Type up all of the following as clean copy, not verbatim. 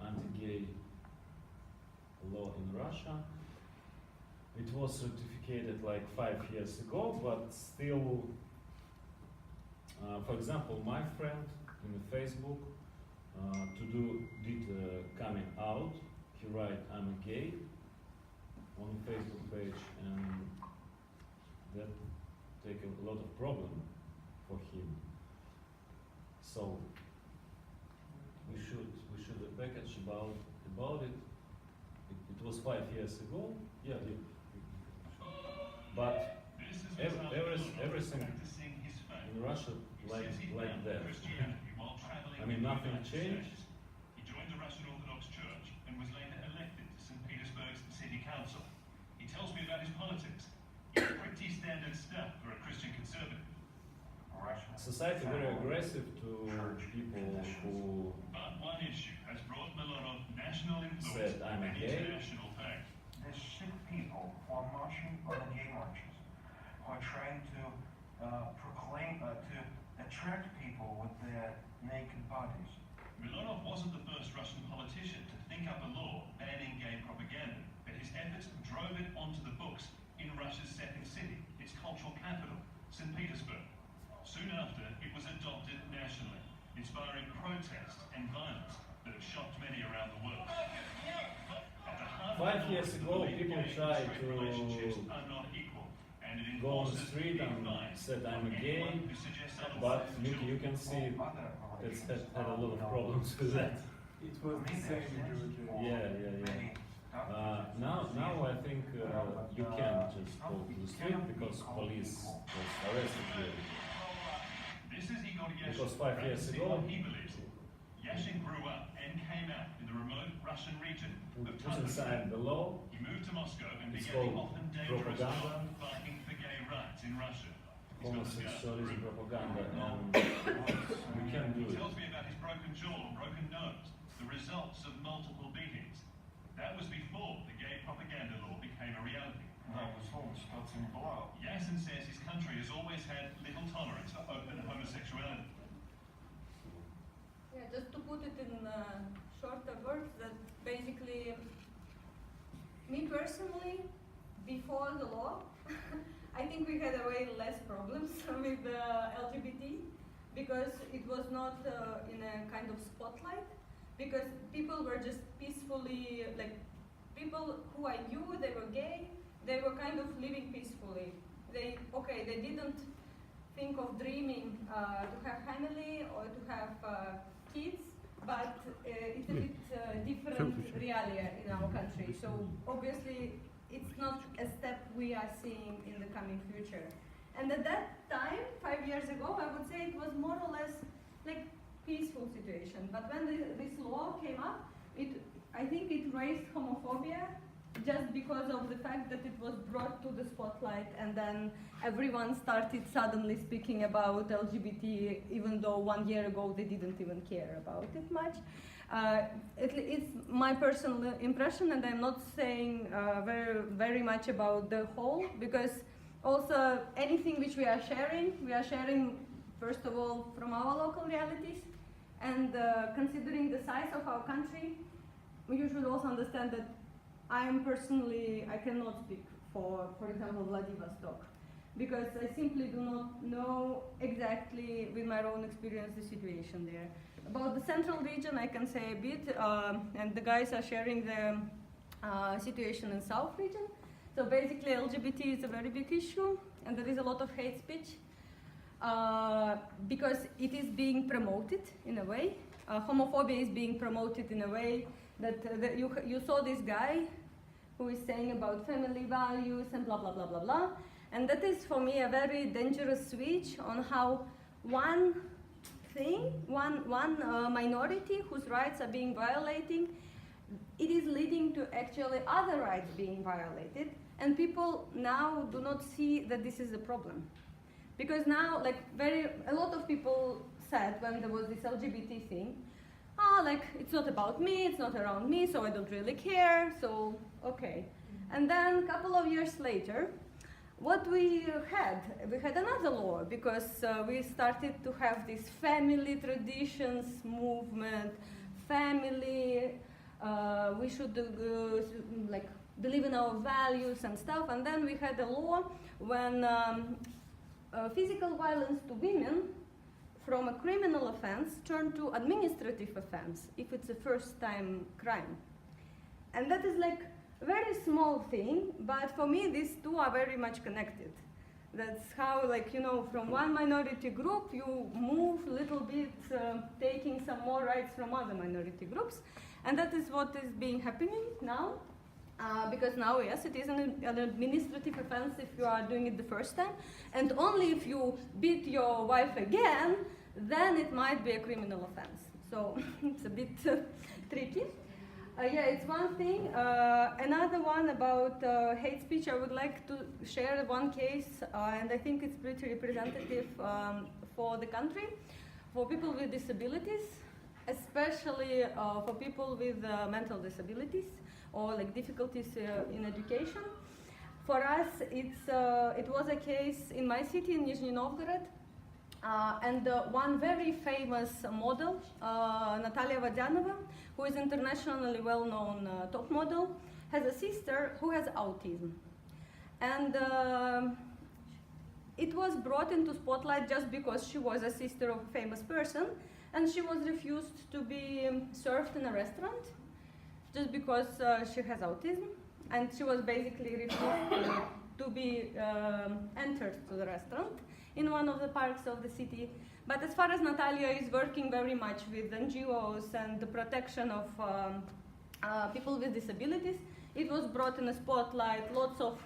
anti-gay, law in Russia. It was certificated like 5 years ago, but still, for example, my friend in Facebook did coming out. He write I'm gay on the Facebook page, and that take a lot of problem for him. So we should package about it. It was 5 years ago. Yeah. But everything in Russia like that. I mean, nothing changed. He joined the Russian Orthodox Church and was later elected to St. Petersburg's city council. He tells me about his politics. It's pretty standard stuff for a Christian conservative. Society very aggressive to people who But one issue has brought a lot of national influence said I'm and gay. international fame. There's sick people who are marching on the gay marches, who are trying to to attract people with their naked bodies. Milonov wasn't the first Russian politician to think up a law banning gay propaganda, but his efforts drove it onto the books in Russia's second city, its cultural capital, St. Petersburg. Soon after, it was adopted nationally, inspiring protests and violence that have shocked many around the world. At the heart of 5 years the ago, law, people gay and tried straight to relationships are not equal, and it go on the enforces street and big fines said I'm on gay, anyone who suggests but otherwise. you can see it's had a lot of problems with that. It was the same in Georgia. Yeah. Now I think you can't just go to the street because police was arrested you. This is Igor Yashin. Because 5 years practicing ago- what he believes in. Yashin grew up and came out in the remote Russian region of Put Tatarstan. inside the law. He moved to Moscow and It's began the called often dangerous propaganda. work fighting for gay rights in Russia. He's got the scars to Homosexualism prove it. propaganda, and we can do He it. tells me about his broken jaw, broken nose, the results of multiple beatings. That was before the gay propaganda law became a reality. Yassin says his country has always had little tolerance for open homosexuality. Yeah, just to put it in shorter words, that basically, me personally, before the law, I think we had a way less problems with LGBT, because it was not in a kind of spotlight, because people were just peacefully, like people who I knew, they were gay, they were kind of living peacefully. They didn't think of dreaming to have family or to have kids, but it's a bit different reality in our country. So obviously, it's not a step we are seeing in the coming future. And at that time, 5 years ago, I would say it was more or less like peaceful situation. But when this law came up, I think it raised homophobia just because of the fact that it was brought to the spotlight, and then everyone started suddenly speaking about LGBT, even though 1 year ago they didn't even care about it much. It's my personal impression, and I'm not saying very much about the whole, because also anything which we are sharing first of all from our local realities, and considering the size of our country, you should also understand that I cannot speak for example, Vladivostok, because I simply do not know exactly with my own experience the situation there. About the central region, I can say a bit, and the guys are sharing the situation in South region. So basically, LGBT is a very big issue, and there is a lot of hate speech because it is being promoted in a way. Homophobia is being promoted in a way that you saw this guy who is saying about family values and blah, blah, blah, blah, blah. And that is for me a very dangerous switch on how one minority whose rights are being violated, it is leading to actually other rights being violated. And people now do not see that this is a problem. Because now, like a lot of people said when there was this LGBT thing, it's not about me, it's not around me, so I don't really care, so okay. And then a couple of years later, what we had another law, because we started to have this family traditions movement, family, we should like believe in our values and stuff. And then we had a law when physical violence to women from a criminal offense turned to administrative offense if it's a first time crime. And that is like a very small thing, but for me these two are very much connected. That's how, like, you know, from one minority group you move a little bit, taking some more rights from other minority groups. And that is what is being happening now. Because now, yes, it is an administrative offense if you are doing it the first time. And only if you beat your wife again, then it might be a criminal offense. So it's a bit tricky. Yeah, it's one thing. Another one about hate speech, I would like to share one case, and I think it's pretty representative for the country, for people with disabilities, especially for people with mental disabilities or like difficulties in education. For us, it was a case in my city, in Nizhny Novgorod, and one very famous model, Natalia Vodyanova, who is internationally well-known top model, has a sister who has autism. And it was brought into spotlight just because she was a sister of a famous person, and she was refused to be served in a restaurant just because she has autism, and she was basically refused to be entered to the restaurant in one of the parks of the city. But as far as Natalia is working very much with NGOs and the protection of people with disabilities, it was brought in the spotlight, lots of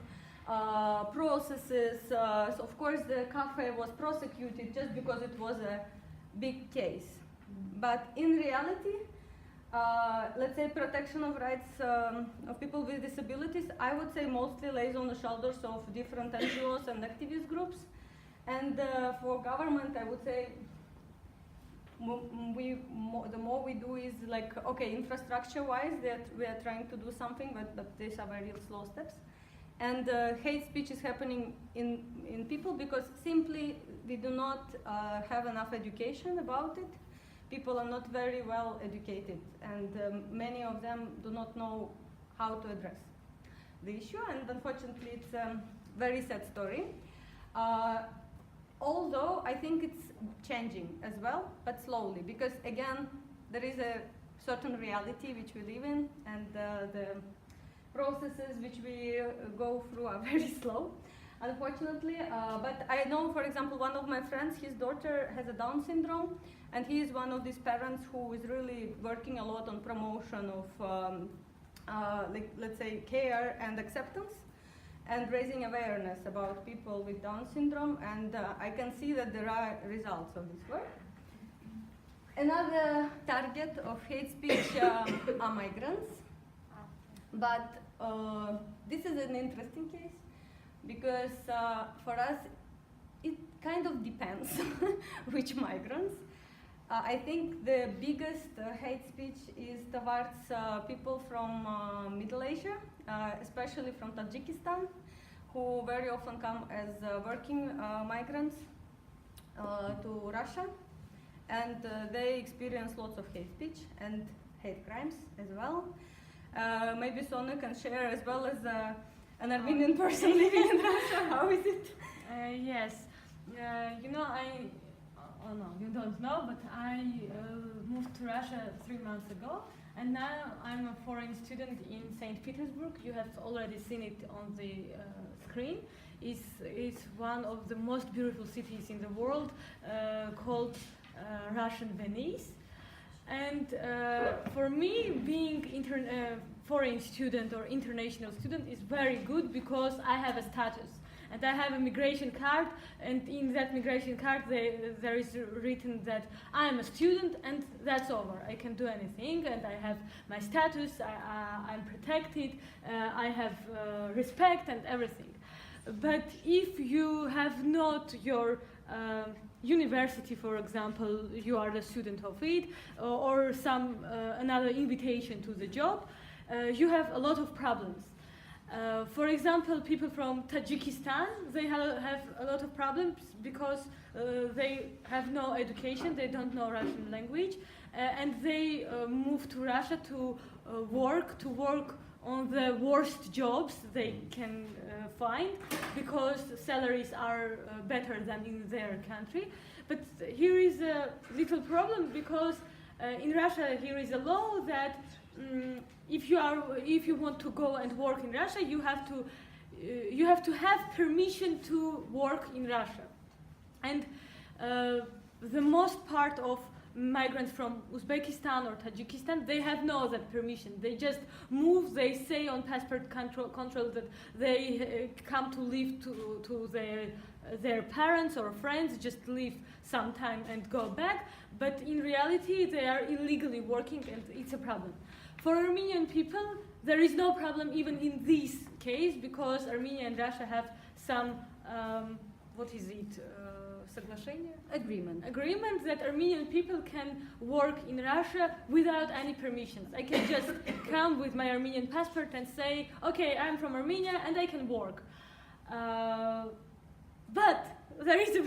processes. So of course the cafe was prosecuted just because it was a big case. But in reality, let's say protection of rights of people with disabilities, I would say mostly lays on the shoulders of different NGOs and activist groups. And for government, I would say the more we do is like, okay, infrastructure-wise, we are trying to do something, but these are very slow steps. And hate speech is happening in people because simply we do not have enough education about it. People are not very well educated, and many of them do not know how to address the issue, and unfortunately it's a very sad story. Although I think it's changing as well, but slowly, because again, there is a certain reality which we live in, and the processes which we go through are very slow, unfortunately. But I know, for example, one of my friends, his daughter has a Down syndrome, and he is one of these parents who is really working a lot on promotion of, like, let's say, care and acceptance, and raising awareness about people with Down syndrome, and I can see that there are results of this work. Another target of hate speech are migrants, but this is an interesting case because for us it kind of depends which migrants. I think the biggest hate speech is towards people from Middle Asia, especially from Tajikistan, who very often come as working migrants to Russia, and they experience lots of hate speech and hate crimes as well. Maybe Sona can share, as well as an Armenian person living in Russia. How is it? Yes, you know, oh no, you don't know, but I moved to Russia 3 months ago, and now I'm a foreign student in St. Petersburg. You have already seen it on the screen. It's one of the most beautiful cities in the world, called Russian Venice. And for me, being foreign student or international student is very good because I have a status. And I have a migration card, and in that migration card there is written that I'm a student, and that's over. I can do anything, and I have my status, I'm protected, I have respect and everything. But if you have not your university, for example, you are the student of it, or some another invitation to the job, you have a lot of problems. For example, people from Tajikistan, they have a lot of problems because they have no education, they don't know Russian language, and they move to Russia to work on the worst jobs they can find because salaries are better than in their country. But here is a little problem because in Russia here is a law that if you want to go and work in Russia, you have to have permission to work in Russia, and the most part of migrants from Uzbekistan or Tajikistan, they have no that permission. They just move. They say on passport control that they come to live to their parents or friends, just live sometime and go back. But in reality, they are illegally working, and it's a problem. For Armenian people, there is no problem even in this case because Armenia and Russia have some соглашение? Agreement that Armenian people can work in Russia without any permissions. I can just come with my Armenian passport and say, okay, I'm from Armenia and I can work. But there is a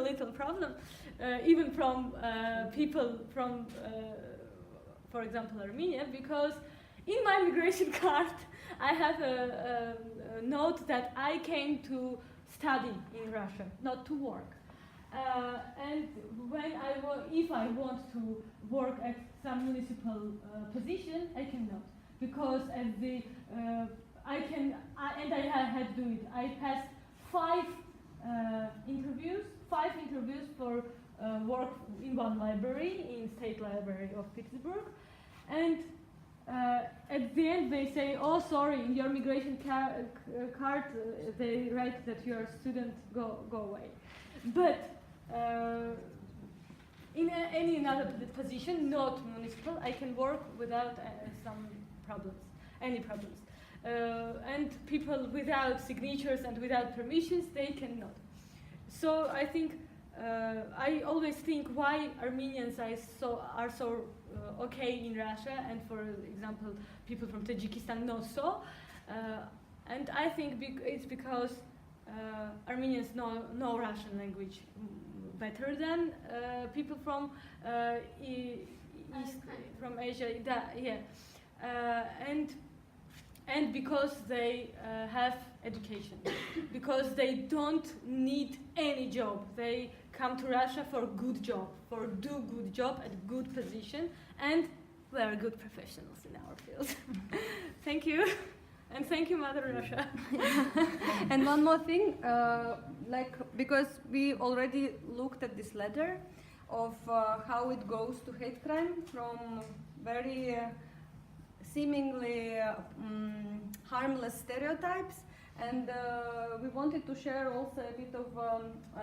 little problem, even from people from, for example, Armenia, because in my migration card I have a note that I came to study in Russia, not to work. And when if I want to work at some municipal position, I cannot, because at the I had to do it. I passed 5 interviews for work in one library, in State Library of Petersburg, and at the end they say, oh sorry, in your migration card they write that you're a student, go away. But in any other position, not municipal, I can work without any problems. And people without signatures and without permissions, they cannot. So I think, I always think why Armenians are so okay in Russia, and for example, people from Tajikistan not so. And I think it's because Armenians know Russian language better than people from from Asia. And because they have education, because they don't need any job. They come to Russia for a good job, for do good job at good position, and we are good professionals in our field. Thank you. And thank you, Mother Russia. And one more thing, because we already looked at this letter of how it goes to hate crime from very seemingly harmless stereotypes, and we wanted to share also a bit of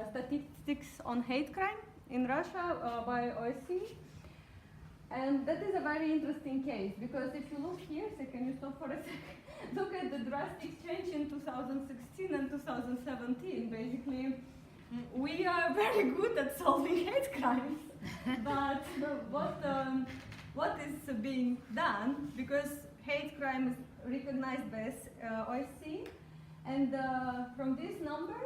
statistics on hate crime in Russia by OSCE. And that is a very interesting case, because if you look here, so can you stop for a second? Look at the drastic change in 2016 and 2017. Basically, we are very good at solving hate crimes, but what is being done, because hate crime is recognized by OSCE, and from this number,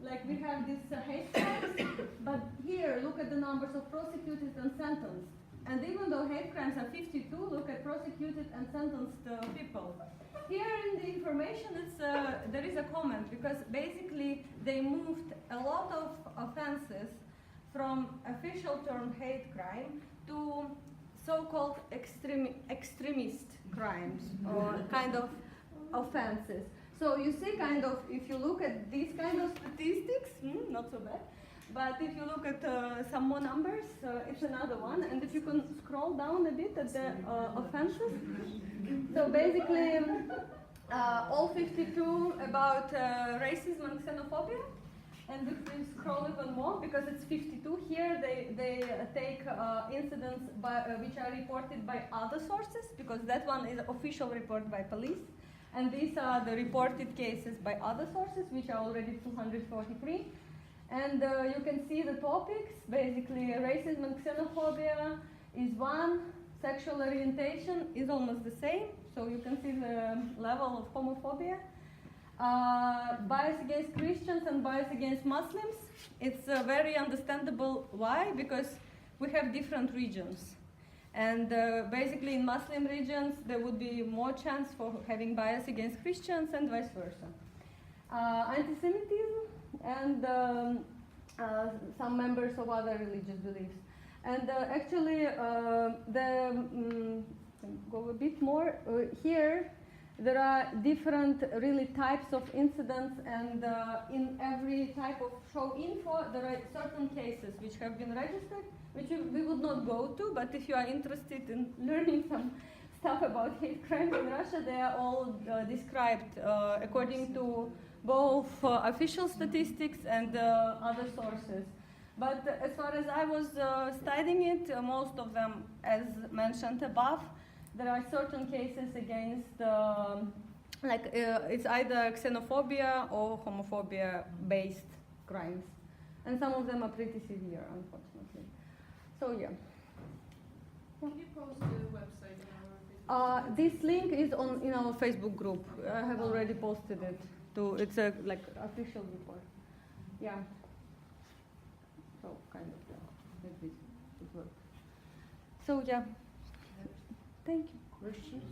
like we have these hate crimes, but here look at the numbers of prosecuted and sentenced. And even though hate crimes are 52, look at prosecuted and sentenced people. Here in the information, there is a comment, because basically they moved a lot of offenses from official term hate crime to so-called extremist crimes or kind of offenses. So you see, kind of, if you look at these kind of statistics, not so bad. But if you look at some more numbers, it's another one. And if you can scroll down a bit at the offenses. So basically, all 52 about racism and xenophobia. And if we scroll even more, because it's 52 here, they take incidents which are reported by other sources, because that one is official report by police. And these are the reported cases by other sources, which are already 243. And you can see the topics. Basically, racism and xenophobia is one, sexual orientation is almost the same, So you can see the level of homophobia. Bias against Christians and bias against Muslims. It's very understandable why, because we have different regions. And basically in Muslim regions, there would be more chance for having bias against Christians and vice versa. Anti-Semitism and some members of other religious beliefs. And actually, go a bit more, here there are different really types of incidents, and in every type of show info, there are certain cases which have been registered, which we would not go to, but if you are interested in learning some stuff about hate crimes in Russia, they are all described according to both official statistics and other sources. But as far as I was studying it, most of them, as mentioned above, there are certain cases against, it's either xenophobia or homophobia-based crimes. And some of them are pretty severe, unfortunately. So, yeah. Can you post the website on our Facebook? This link is in our Facebook group. I have already posted it. It's a official report. Yeah. So, kind of, like this it works. So, yeah. Thank you. Questions?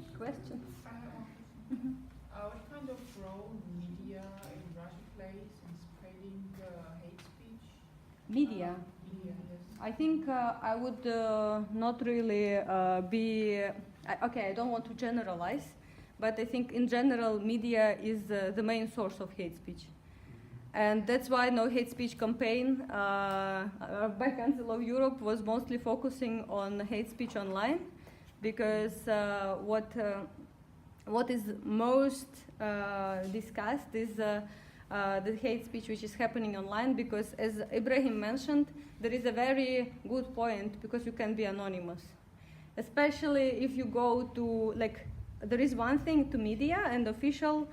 I have one question. What kind of role media in Russia plays in spreading hate speech? Media. Media, yes. I think I would not really okay, I don't want to generalize, but I think in general media is the main source of hate speech. And that's why no hate speech campaign by Council of Europe was mostly focusing on hate speech online, because what is most discussed is the hate speech which is happening online, because as Ibrahim mentioned, there is a very good point, because you can be anonymous. Especially if you go to, there is one thing to media and official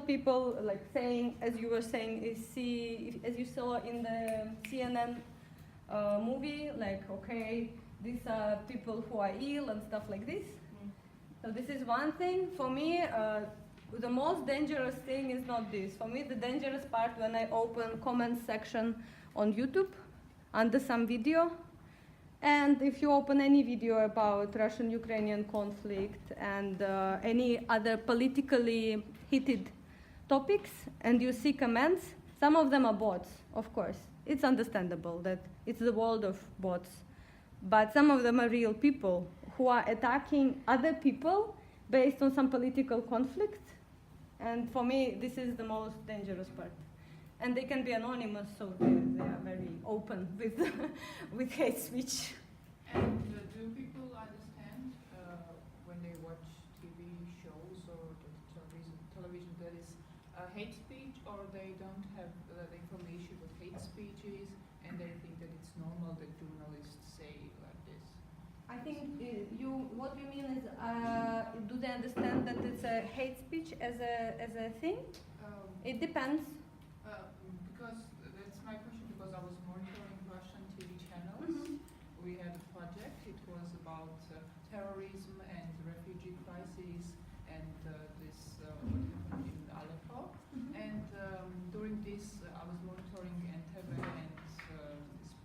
people, saying, as you were saying, as you saw in the CNN movie, okay, these are people who are ill and stuff like this. So this is one thing. For me, the most dangerous thing is not this. For me, the dangerous part when I open comment section on YouTube under some video, and if you open any video about Russian-Ukrainian conflict and any other politically heated topics, and you see comments, some of them are bots, of course. It's understandable that it's the world of bots. But some of them are real people who are attacking other people based on some political conflict. And for me, this is the most dangerous part. And they can be anonymous, so they are very open with hate speech. And do people understand when they watch TV shows or television that is hate speech, or they don't have the information what hate speech is, and they think that it's normal that journalists say like this? I think what you mean is, do they understand that it's a hate speech as a thing? It depends. Because that's my question, because I was monitoring Russian TV channels. We had a project, it was about terrorism and refugee crisis and this what happened in Aleppo. And during this I was monitoring NTV and this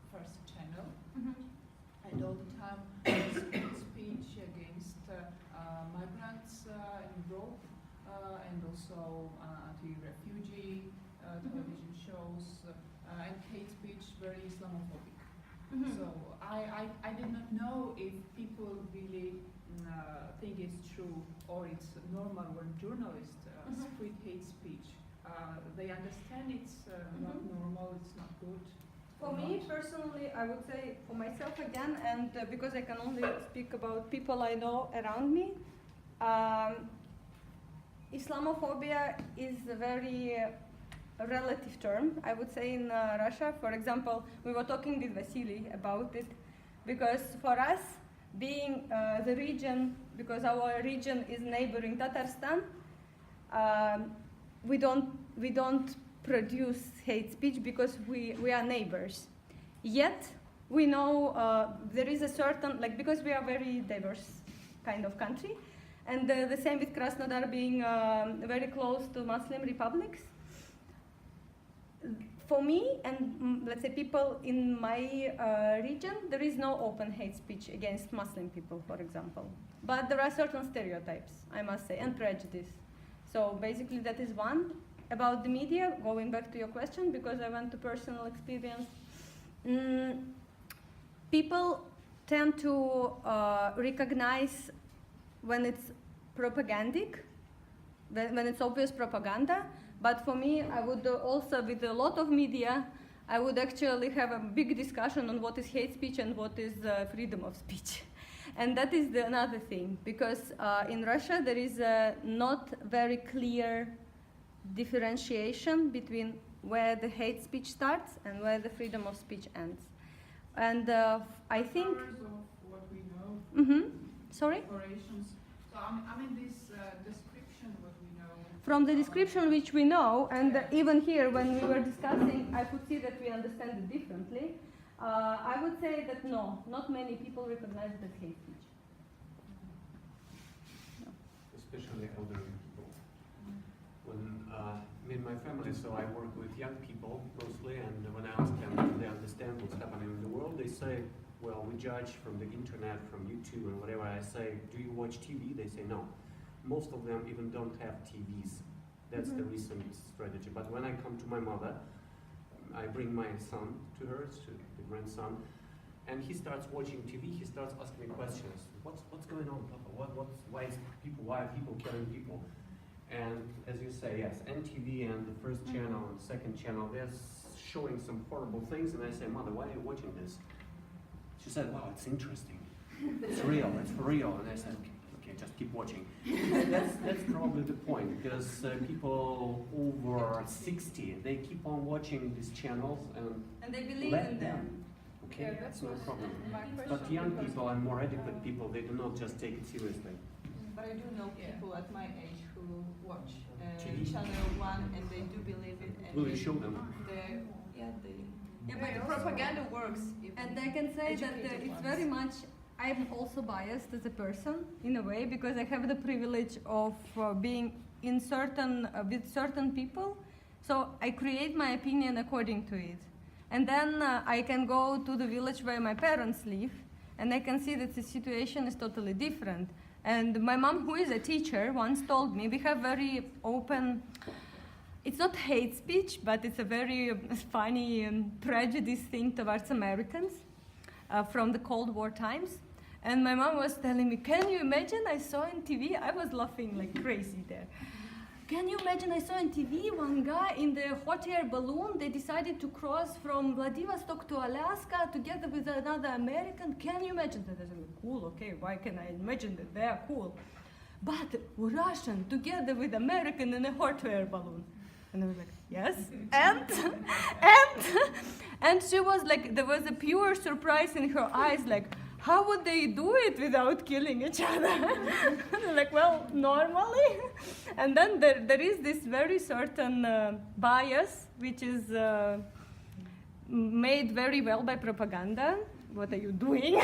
first channel. And all the time there was speech against migrants in Europe and also anti-refugee television shows and hate speech, very Islamophobic. So I did not know if people really think it's true or it's normal when journalists spread hate speech. They understand it's not normal, it's not good. For me personally, I would say for myself again, and because I can only speak about people I know around me, Islamophobia is a very relative term, I would say, in Russia. For example, we were talking with Vasily about it, because for us, being the region, because our region is neighboring Tatarstan, we don't produce hate speech because we are neighbors. Yet, we know there is a certain, because we are a very diverse kind of country, And the same with Krasnodar being very close to Muslim republics. For me and let's say people in my region, there is no open hate speech against Muslim people, for example. But there are certain stereotypes, I must say, and prejudice. So basically that is one. About the media, going back to your question, because I went to personal experience, people tend to recognize when it's propagandic, when it's obvious propaganda. But for me, I would also, with a lot of media, I would actually have a big discussion on what is hate speech and what is freedom of speech. And that is another thing, because in Russia there is a not very clear differentiation between where the hate speech starts and where the freedom of speech ends. And I think... Of what we know. Sorry? Operations. So I mean this description, what we know. From the description which we know, and even here when we were discussing, I could see that we understand it differently. I would say that no, not many people recognize it as hate speech. No. Especially elderly people. When me and my family, so I work with young people mostly, and when I ask them if they understand what's happening in the world, they say, well, we judge from the internet, from YouTube and whatever. I say, do you watch TV? They say no. Most of them even don't have TVs. That's the recent strategy. But when I come to my mother, I bring my son to her, to the grandson, and he starts watching TV. He starts asking me questions. What's going on, Papa? Why are people killing people? And as you say, yes, NTV and the first channel and second channel, they're showing some horrible things. And I say, Mother, why are you watching this? She said, wow, it's interesting. It's real. It's for real. And I said, okay, just keep watching. That's probably the point, because people over 60, they keep on watching these channels And they believe let in them. Okay, Yeah, that's that no was problem. my question. But young people and more adequate people, they do not just take it seriously. But I do know Yeah. people at my age who watch TV. Channel 1 and they do believe it. And Will you show them? Yeah, the but propaganda works. And I can say that Educated it's ones. very much, I'm also biased as a person in a way, because I have the privilege of being in certain, with certain people. So I create my opinion according to it. And then I can go to the village where my parents live, and I can see that the situation is totally different. And my mom, who is a teacher, once told me, we have very open, it's not hate speech, but it's a very funny prejudice thing towards Americans from the Cold War times. And my mom was telling me, can you imagine, I saw on TV, I was laughing like crazy there. Can you imagine, I saw on TV one guy in the hot air balloon, they decided to cross from Vladivostok to Alaska together with another American. Can you imagine that? I said, cool, okay, why can I imagine that they are cool? But Russian together with American in a hot air balloon. And I was like, yes, and she was like, there was a pure surprise in her eyes, like, how would they do it without killing each other? Like, well, normally. And then there is this very certain bias, which is made very well by propaganda. What are you doing?